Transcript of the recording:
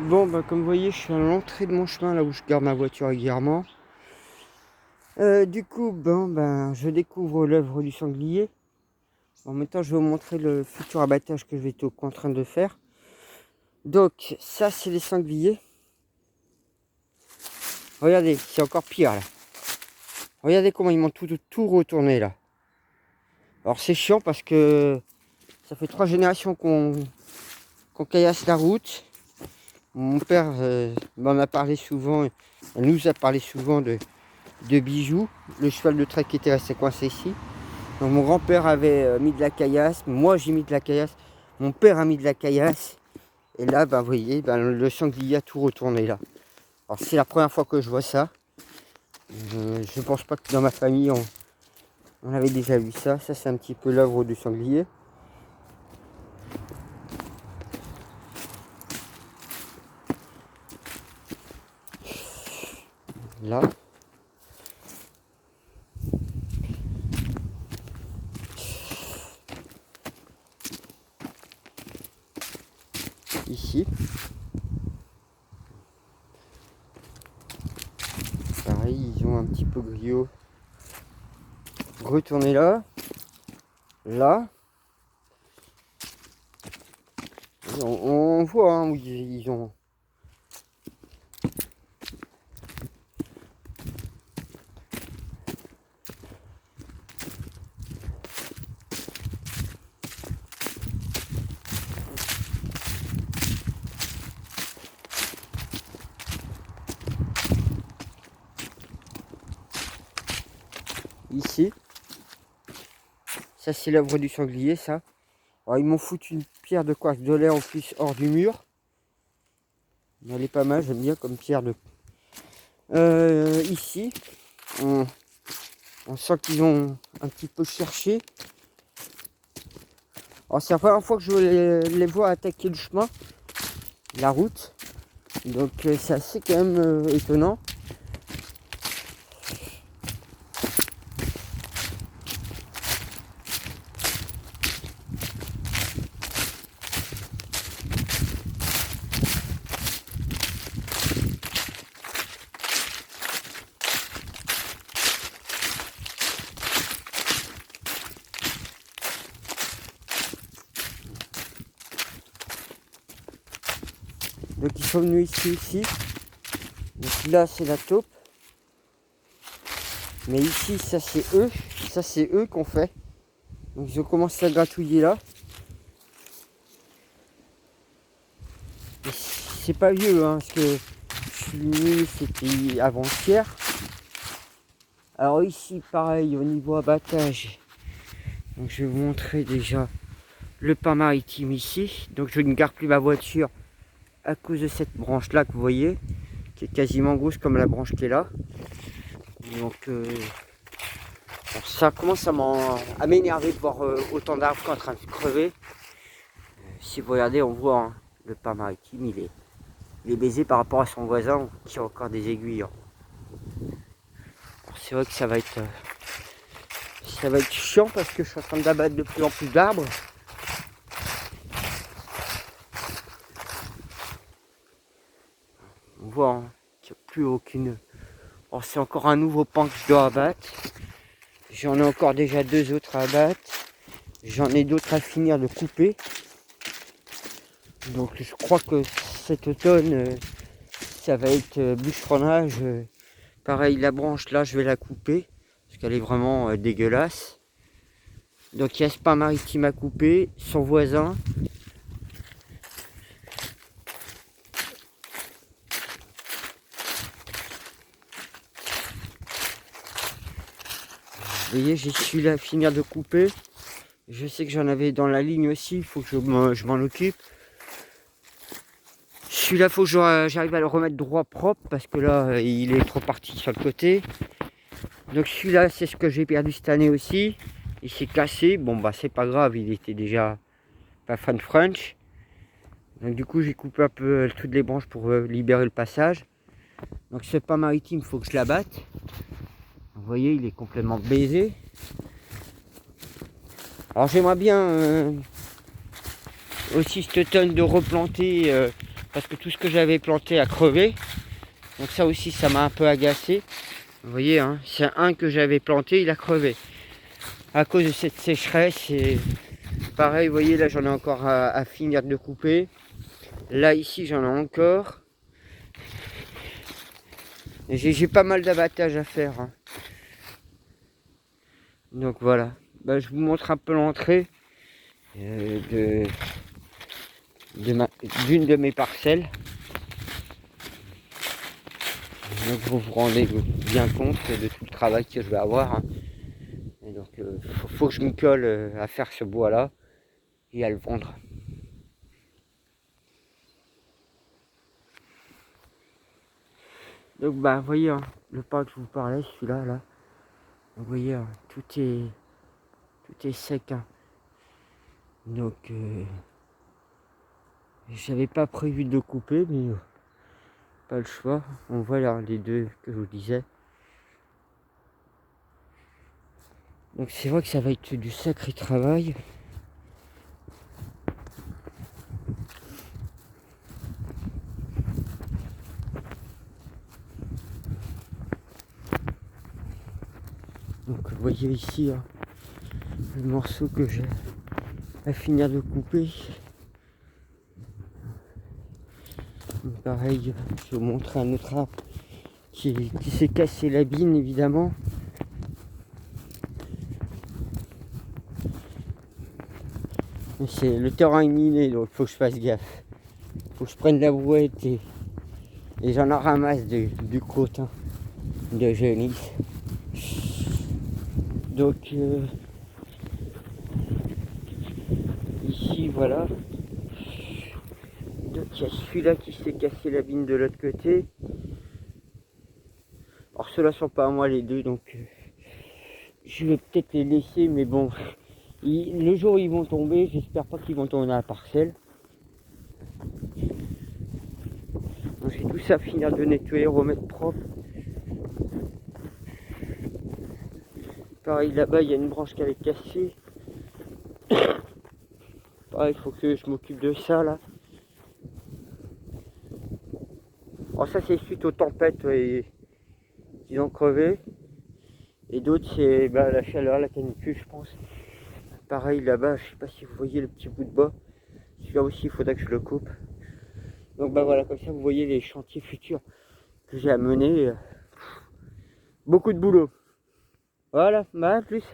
Bon, bah, comme vous voyez, je suis à l'entrée de mon chemin, là où je garde ma voiture régulièrement. Du coup, je découvre l'œuvre du sanglier. En même temps, je vais vous montrer le futur abattage que je vais être en train de faire. Donc, ça, c'est les sangliers. Regardez, c'est encore pire, là. Regardez comment ils m'ont tout retourné, là. Alors, c'est chiant parce que ça fait 3 générations qu'on caillasse la route. Mon père m'en a parlé souvent, elle nous a parlé souvent de Bijoux, le cheval de trait qui était resté coincé ici. Donc mon grand-père avait mis de la caillasse, moi j'ai mis de la caillasse, mon père a mis de la caillasse. Et là, vous voyez, le sanglier a tout retourné là. Alors c'est la première fois que je vois ça. Je pense pas que dans ma famille on avait déjà vu ça. Ça c'est un petit peu l'œuvre du sanglier. Là. Ici. Pareil, ils ont un petit peu griot. Retourner là. Là. On voit hein, où ils ont. Ici. Ça c'est l'œuvre du sanglier ça. Alors, ils m'ont foutu une pierre de quartz de l'air en plus hors du mur. Elle est pas mal, j'aime bien comme pierre de. Ici, on sent qu'ils ont un petit peu cherché. Alors c'est la première fois que je les vois attaquer le chemin, la route. Donc c'est assez quand même étonnant. Donc ils sont venus ici. Donc là c'est la taupe. Mais ici ça c'est eux qu'on fait. Donc je commence à gratouiller là. C'est pas vieux hein, parce que je suis venu c'était avant-hier. Alors ici pareil au niveau abattage. Donc je vais vous montrer déjà le pas maritime ici. Donc je ne garde plus ma voiture à cause de cette branche là que vous voyez, qui est quasiment grosse comme la branche qui est là. Donc ça commence à m'énerver de voir autant d'arbres en train de crever. Si vous regardez, on voit hein, le pas maritime, il est baisé par rapport à son voisin qui a encore des aiguilles. Hein. C'est vrai que ça va être chiant parce que je suis en train d'abattre de plus en plus d'arbres. On voit hein, qu'il n'y a plus aucune. Alors c'est encore un nouveau pan que je dois abattre. J'en ai encore déjà 2 autres à abattre. J'en ai d'autres à finir de couper. Donc je crois que cet automne, ça va être bûcheronnage. Pareil, la branche là, je vais la couper. Parce qu'elle est vraiment dégueulasse. Donc il y a ce pas maritime à couper. Son voisin. Vous voyez, j'ai celui-là à finir de couper. Je sais que j'en avais dans la ligne aussi. Il faut que je m'en occupe. Celui-là, il faut que j'arrive à le remettre droit propre parce que là, il est trop parti sur le côté. Donc celui-là, c'est ce que j'ai perdu cette année aussi. Il s'est cassé. Bon, bah c'est pas grave, il était déjà pas fan French. Donc du coup, j'ai coupé un peu toutes les branches pour libérer le passage. Donc ce pas maritime, il faut que je l'abatte. Vous voyez, il est complètement baisé. Alors j'aimerais bien aussi cette automne de replanter parce que tout ce que j'avais planté a crevé. Donc ça aussi, ça m'a un peu agacé. Vous voyez, hein, c'est un que j'avais planté, il a crevé. À cause de cette sécheresse. Et pareil, vous voyez, là j'en ai encore à finir de couper. Là, ici, j'en ai encore. J'ai pas mal d'abattage à faire. Hein. Donc voilà. Bah, je vous montre un peu l'entrée d'une de mes parcelles. Donc vous vous rendez bien compte de tout le travail que je vais avoir. Hein. Et donc faut que je m'y colle à faire ce bois là et à le vendre. Donc bah vous voyez hein, le parc que je vous parlais, celui-là là. Vous voyez hein, tout est sec. Hein. Donc j'avais pas prévu de le couper mais pas le choix. On voit là les deux que je vous disais. Donc c'est vrai que ça va être du sacré travail. Donc vous voyez ici hein, le morceau que j'ai à finir de couper. Pareil, je vais vous montrer un autre arbre qui s'est cassé la bine évidemment. Le terrain est miné donc il faut que je fasse gaffe. Faut que je prenne la brouette et j'en ramasse du crottin de génisse. Donc ici voilà. Donc il y a celui-là qui s'est cassé la bine de l'autre côté. Alors ceux-là sont pas à moi les deux donc je vais peut-être les laisser mais bon. Le jour où ils vont tomber, j'espère pas qu'ils vont tomber dans la parcelle. Donc c'est tout ça à finir de nettoyer, remettre propre. Pareil là-bas il y a une branche qui avait cassé. Pareil il faut que je m'occupe de ça là. Alors ça c'est suite aux tempêtes qu'ils ont crevé. Et d'autres c'est la chaleur, la canicule je pense. Pareil là-bas, je sais pas si vous voyez le petit bout de bois. Celui-là aussi il faudra que je le coupe. Donc voilà, comme ça vous voyez les chantiers futurs que j'ai à mener. Beaucoup de boulot. Voilà, à plus.